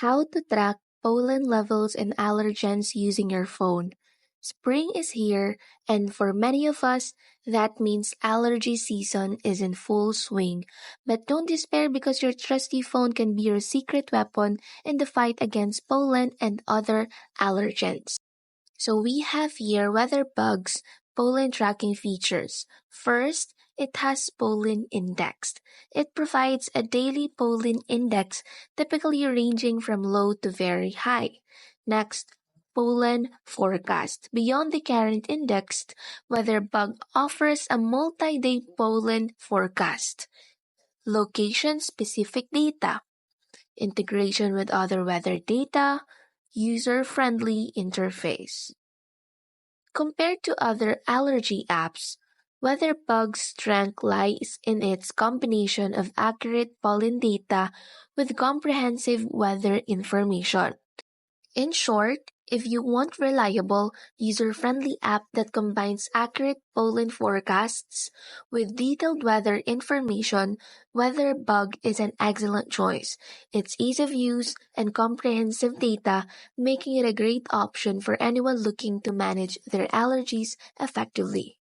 How to track pollen levels and allergens using your phone. Spring is here, and for many of us, that means allergy season is in full swing. But don't despair because your trusty phone can be your secret weapon in the fight against pollen and other allergens. So we have here weather bugs pollen tracking features. First, it has pollen indexed. It provides a daily pollen index, typically ranging from low to very high. Next, pollen forecast. Beyond the current indexed, WeatherBug offers a multi-day pollen forecast. Location-specific data, integration with other weather data, user-friendly interface. Compared to other allergy apps, WeatherBug's strength lies in its combination of accurate pollen data with comprehensive weather information. In short, if you want reliable, user-friendly app that combines accurate pollen forecasts with detailed weather information, WeatherBug is an excellent choice. Its ease of use and comprehensive data making it a great option for anyone looking to manage their allergies effectively.